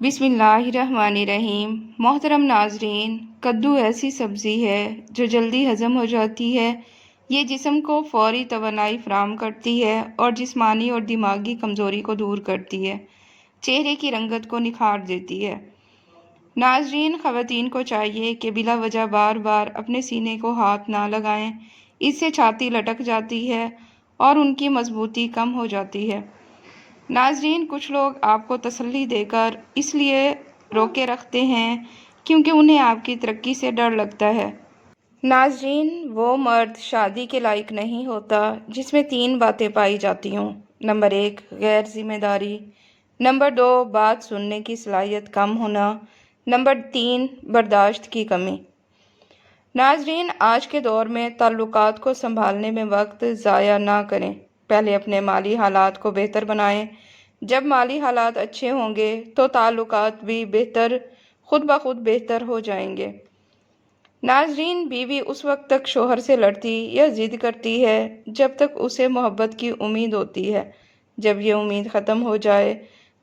بسم اللہ الرحمن الرحیم۔ محترم ناظرین، کدو ایسی سبزی ہے جو جلدی ہضم ہو جاتی ہے۔ یہ جسم کو فوری توانائی فراہم کرتی ہے اور جسمانی اور دماغی کمزوری کو دور کرتی ہے۔ چہرے کی رنگت کو نکھار دیتی ہے۔ ناظرین، خواتین کو چاہیے کہ بلا وجہ بار بار اپنے سینے کو ہاتھ نہ لگائیں۔ اس سے چھاتی لٹک جاتی ہے اور ان کی مضبوطی کم ہو جاتی ہے۔ ناظرین، کچھ لوگ آپ کو تسلی دے کر اس لیے روکے رکھتے ہیں کیونکہ انہیں آپ کی ترقی سے ڈر لگتا ہے۔ ناظرین، وہ مرد شادی کے لائق نہیں ہوتا جس میں 3 باتیں پائی جاتی ہوں۔ نمبر 1، غیر ذمہ داری۔ نمبر 2، بات سننے کی صلاحیت کم ہونا۔ نمبر 3، برداشت کی کمی۔ ناظرین، آج کے دور میں تعلقات کو سنبھالنے میں وقت ضائع نہ کریں۔ پہلے اپنے مالی حالات کو بہتر بنائیں۔ جب مالی حالات اچھے ہوں گے تو تعلقات بھی خود بخود بہتر ہو جائیں گے۔ ناظرین، بیوی اس وقت تک شوہر سے لڑتی یا ضد کرتی ہے جب تک اسے محبت کی امید ہوتی ہے۔ جب یہ امید ختم ہو جائے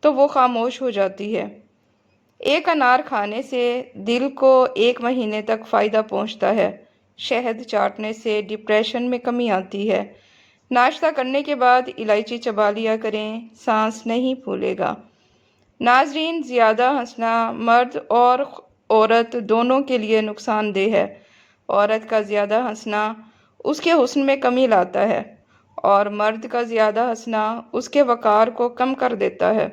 تو وہ خاموش ہو جاتی ہے۔ ایک انار کھانے سے دل کو 1 مہینے تک فائدہ پہنچتا ہے۔ شہد چاٹنے سے ڈپریشن میں کمی آتی ہے۔ ناشتہ کرنے کے بعد الائچی چبا لیا کریں، سانس نہیں پھولے گا۔ ناظرین، زیادہ ہنسنا مرد اور عورت دونوں کے لیے نقصان دہ ہے۔ عورت کا زیادہ ہنسنا اس کے حسن میں کمی لاتا ہے اور مرد کا زیادہ ہنسنا اس کے وقار کو کم کر دیتا ہے۔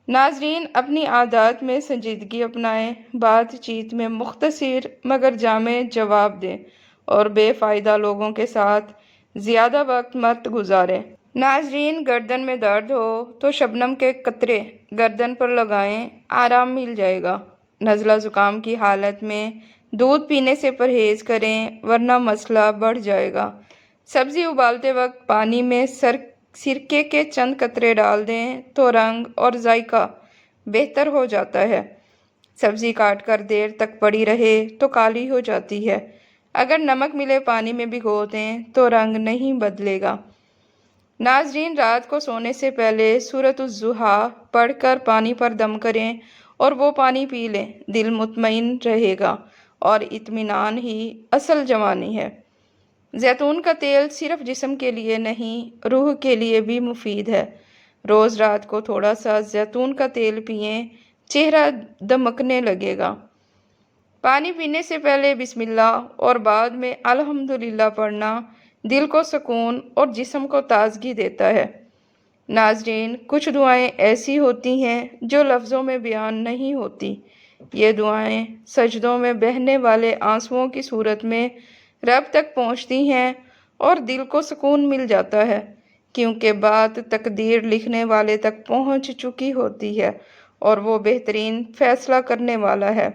ناظرین، اپنی عادات میں سنجیدگی اپنائیں، بات چیت میں مختصر مگر جامع جواب دیں اور بے فائدہ لوگوں کے ساتھ زیادہ وقت مت گزاریں۔ ناظرین، گردن میں درد ہو تو شبنم کے قطرے گردن پر لگائیں، آرام مل جائے گا۔ نزلہ زکام کی حالت میں دودھ پینے سے پرہیز کریں ورنہ مسئلہ بڑھ جائے گا۔ سبزی ابالتے وقت پانی میں سرکے کے چند قطرے ڈال دیں تو رنگ اور ذائقہ بہتر ہو جاتا ہے۔ سبزی کاٹ کر دیر تک پڑی رہے تو کالی ہو جاتی ہے۔ اگر نمک ملے پانی میں بھگو دیں تو رنگ نہیں بدلے گا۔ ناظرین، رات کو سونے سے پہلے سورۃ الضحیٰ پڑھ کر پانی پر دم کریں اور وہ پانی پی لیں، دل مطمئن رہے گا اور اطمینان ہی اصل جوانی ہے۔ زیتون کا تیل صرف جسم کے لیے نہیں، روح کے لیے بھی مفید ہے۔ روز رات کو تھوڑا سا زیتون کا تیل پئیں، چہرہ دمکنے لگے گا۔ پانی پینے سے پہلے بسم اللہ اور بعد میں الحمدللہ پڑھنا دل کو سکون اور جسم کو تازگی دیتا ہے۔ ناظرین، کچھ دعائیں ایسی ہوتی ہیں جو لفظوں میں بیان نہیں ہوتی۔ یہ دعائیں سجدوں میں بہنے والے آنسوؤں کی صورت میں رب تک پہنچتی ہیں اور دل کو سکون مل جاتا ہے، کیونکہ بات تقدیر لکھنے والے تک پہنچ چکی ہوتی ہے اور وہ بہترین فیصلہ کرنے والا ہے۔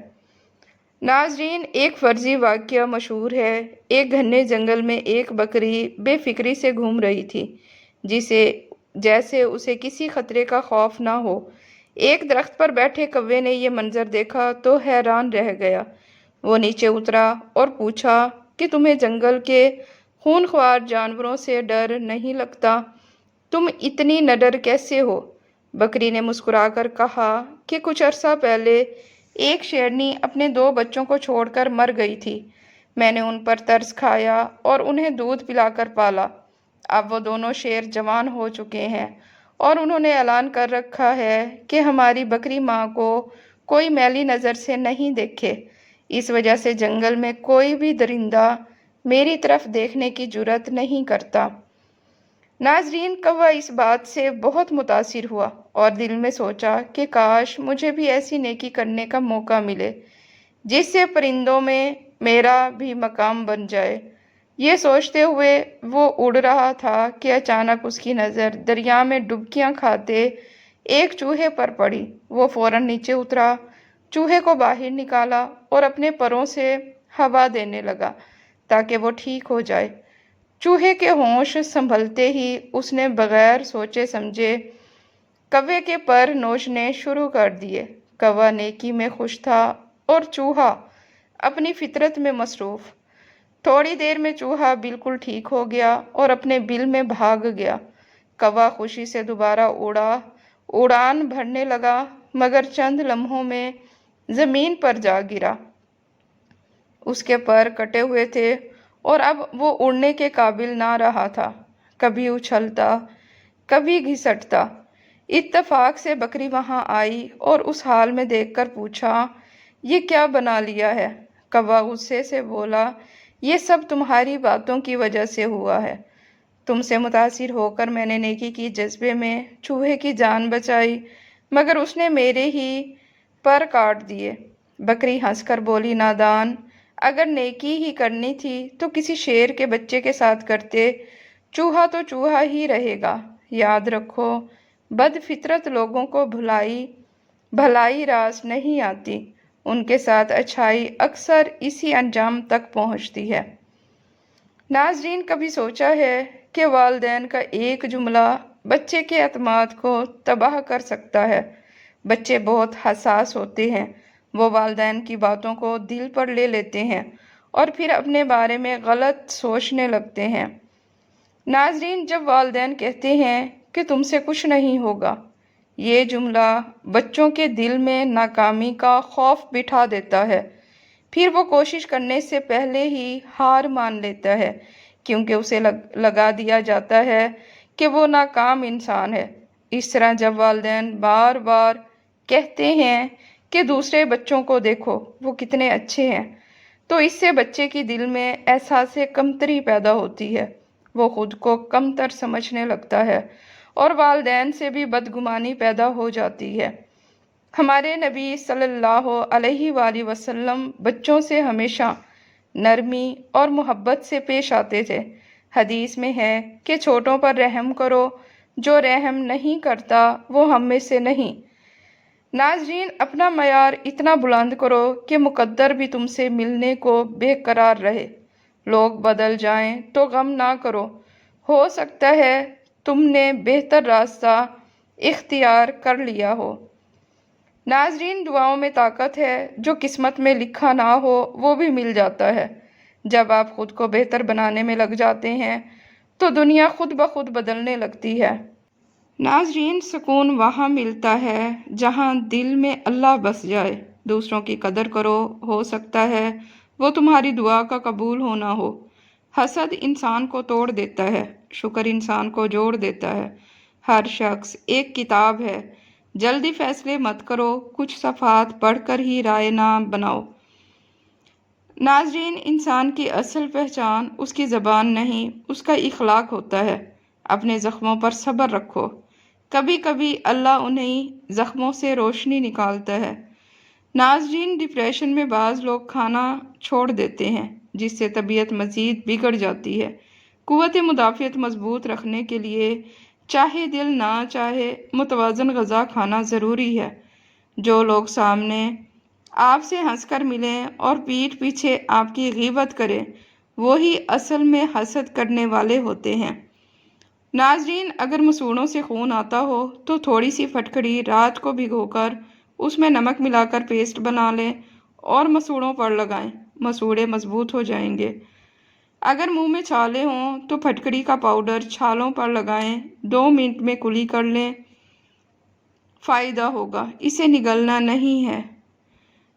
ناظرین، ایک فرضی واقعہ مشہور ہے۔ ایک گھنے جنگل میں ایک بکری بے فکری سے گھوم رہی تھی، جیسے اسے کسی خطرے کا خوف نہ ہو۔ ایک درخت پر بیٹھے کوے نے یہ منظر دیکھا تو حیران رہ گیا۔ وہ نیچے اترا اور پوچھا کہ تمہیں جنگل کے خونخوار جانوروں سے ڈر نہیں لگتا؟ تم اتنی نڈر کیسے ہو؟ بکری نے مسکرا کر کہا کہ کچھ عرصہ پہلے ایک شیرنی اپنے 2 بچوں کو چھوڑ کر مر گئی تھی۔ میں نے ان پر ترس کھایا اور انہیں دودھ پلا کر پالا۔ اب وہ دونوں شیر جوان ہو چکے ہیں اور انہوں نے اعلان کر رکھا ہے کہ ہماری بکری ماں کو کوئی میلی نظر سے نہیں دیکھے۔ اس وجہ سے جنگل میں کوئی بھی درندہ میری طرف دیکھنے کی جرات نہیں کرتا۔ ناظرین، کوا اس بات سے بہت متاثر ہوا اور دل میں سوچا کہ کاش مجھے بھی ایسی نیکی کرنے کا موقع ملے جس سے پرندوں میں میرا بھی مقام بن جائے۔ یہ سوچتے ہوئے وہ اڑ رہا تھا کہ اچانک اس کی نظر دریا میں ڈبکیاں کھاتے ایک چوہے پر پڑی۔ وہ فوراً نیچے اترا، چوہے کو باہر نکالا اور اپنے پروں سے ہوا دینے لگا تاکہ وہ ٹھیک ہو جائے۔ چوہے کے ہوش سنبھلتے ہی اس نے بغیر سوچے سمجھے کوے کے پر نوچنے شروع کر دیے۔ کوا نیکی میں خوش تھا اور چوہا اپنی فطرت میں مصروف۔ تھوڑی دیر میں چوہا بالکل ٹھیک ہو گیا اور اپنے بل میں بھاگ گیا۔ کوا خوشی سے دوبارہ اڑان بھرنے لگا۔ مگر چند لمحوں میں زمین پر جا گرا۔ اس کے پر کٹے ہوئے تھے اور اب وہ اڑنے کے قابل نہ رہا تھا، کبھی اچھلتا، کبھی گھسٹتا۔ اتفاق سے بکری وہاں آئی اور اس حال میں دیکھ کر پوچھا، یہ کیا بنا لیا ہے؟ کوا غصے سے بولا، یہ سب تمہاری باتوں کی وجہ سے ہوا ہے۔ تم سے متاثر ہو کر میں نے نیکی کی جذبے میں چوہے کی جان بچائی، مگر اس نے میرے ہی پر کاٹ دیے۔ بکری ہنس کر بولی، نادان، اگر نیکی ہی کرنی تھی تو کسی شیر کے بچے کے ساتھ کرتے، چوہا تو چوہا ہی رہے گا۔ یاد رکھو، بد فطرت لوگوں کو بھلائی راس نہیں آتی، ان کے ساتھ اچھائی اکثر اسی انجام تک پہنچتی ہے۔ ناظرین، کبھی سوچا ہے کہ والدین کا ایک جملہ بچے کے اعتماد کو تباہ کر سکتا ہے؟ بچے بہت حساس ہوتے ہیں، وہ والدین کی باتوں کو دل پر لے لیتے ہیں اور پھر اپنے بارے میں غلط سوچنے لگتے ہیں۔ ناظرین، جب والدین کہتے ہیں کہ تم سے کچھ نہیں ہوگا، یہ جملہ بچوں کے دل میں ناکامی کا خوف بٹھا دیتا ہے۔ پھر وہ کوشش کرنے سے پہلے ہی ہار مان لیتا ہے، کیونکہ اسے لگا دیا جاتا ہے کہ وہ ناکام انسان ہے۔ اس طرح جب والدین بار بار کہتے ہیں کہ دوسرے بچوں کو دیکھو، وہ کتنے اچھے ہیں، تو اس سے بچے کی دل میں احساس کمتری پیدا ہوتی ہے، وہ خود کو کمتر سمجھنے لگتا ہے اور والدین سے بھی بدگمانی پیدا ہو جاتی ہے۔ ہمارے نبی صلی اللہ علیہ وآلہ وسلم بچوں سے ہمیشہ نرمی اور محبت سے پیش آتے تھے۔ حدیث میں ہے کہ چھوٹوں پر رحم کرو، جو رحم نہیں کرتا وہ ہم میں سے نہیں۔ ناظرین، اپنا معیار اتنا بلند کرو کہ مقدر بھی تم سے ملنے کو بے قرار رہے۔ لوگ بدل جائیں تو غم نہ کرو، ہو سکتا ہے تم نے بہتر راستہ اختیار کر لیا ہو۔ ناظرین، دعاؤں میں طاقت ہے، جو قسمت میں لکھا نہ ہو وہ بھی مل جاتا ہے۔ جب آپ خود کو بہتر بنانے میں لگ جاتے ہیں تو دنیا خود بخود بدلنے لگتی ہے۔ ناظرین، سکون وہاں ملتا ہے جہاں دل میں اللہ بس جائے۔ دوسروں کی قدر کرو، ہو سکتا ہے وہ تمہاری دعا کا قبول ہونا ہو۔ حسد انسان کو توڑ دیتا ہے، شکر انسان کو جوڑ دیتا ہے۔ ہر شخص ایک کتاب ہے، جلدی فیصلے مت کرو، کچھ صفحات پڑھ کر ہی رائے نہ بناؤ۔ ناظرین، انسان کی اصل پہچان اس کی زبان نہیں، اس کا اخلاق ہوتا ہے۔ اپنے زخموں پر صبر رکھو، کبھی کبھی اللہ انہی زخموں سے روشنی نکالتا ہے۔ ناظرین، ڈپریشن میں بعض لوگ کھانا چھوڑ دیتے ہیں، جس سے طبیعت مزید بگڑ جاتی ہے۔ قوت مدافعت مضبوط رکھنے کے لیے چاہے دل نہ چاہے متوازن غذا کھانا ضروری ہے۔ جو لوگ سامنے آپ سے ہنس کر ملیں اور پیٹھ پیچھے آپ کی غیبت کریں، وہی اصل میں حسد کرنے والے ہوتے ہیں۔ ناظرین، اگر مسوڑوں سے خون آتا ہو تو تھوڑی سی پھٹکڑی رات کو بھگو کر اس میں نمک ملا کر پیسٹ بنا لیں اور مسوڑوں پر لگائیں، مسوڑے مضبوط ہو جائیں گے۔ اگر منہ میں چھالے ہوں تو پھٹکڑی کا پاؤڈر چھالوں پر لگائیں، 2 منٹ میں کلی کر لیں، فائدہ ہوگا، اسے نگلنا نہیں ہے۔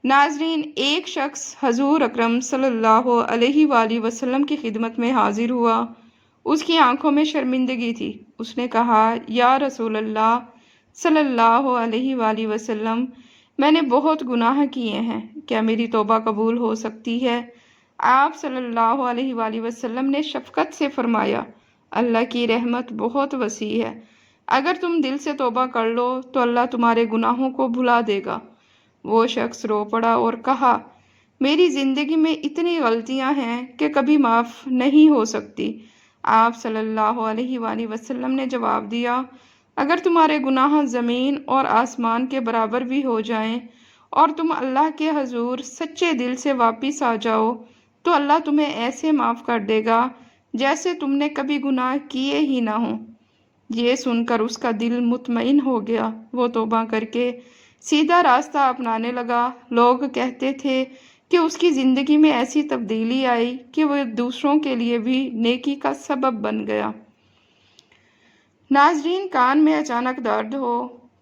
ناظرین، ایک شخص حضور اکرم صلی اللہ علیہ وآلہ وسلم کی خدمت میں حاضر ہوا۔ اس کی آنکھوں میں شرمندگی تھی۔ اس نے کہا، یا رسول اللہ صلی اللہ علیہ وآلہ وسلم، میں نے بہت گناہ کیے ہیں، کیا میری توبہ قبول ہو سکتی ہے؟ آپ صلی اللہ علیہ وآلہ وسلم نے شفقت سے فرمایا، اللہ کی رحمت بہت وسیع ہے، اگر تم دل سے توبہ کر لو تو اللہ تمہارے گناہوں کو بھلا دے گا۔ وہ شخص رو پڑا اور کہا، میری زندگی میں اتنی غلطیاں ہیں کہ کبھی معاف نہیں ہو سکتی۔ آپ صلی اللہ علیہ وآلہ وسلم نے جواب دیا، اگر تمہارے گناہ زمین اور آسمان کے برابر بھی ہو جائیں اور تم اللہ کے حضور سچے دل سے واپس آ جاؤ تو اللہ تمہیں ایسے معاف کر دے گا جیسے تم نے کبھی گناہ کیے ہی نہ ہوں۔ یہ سن کر اس کا دل مطمئن ہو گیا، وہ توبہ کر کے سیدھا راستہ اپنانے لگا۔ لوگ کہتے تھے کہ اس کی زندگی میں ایسی تبدیلی آئی کہ وہ دوسروں کے لیے بھی نیکی کا سبب بن گیا۔ ناظرین، کان میں اچانک درد ہو،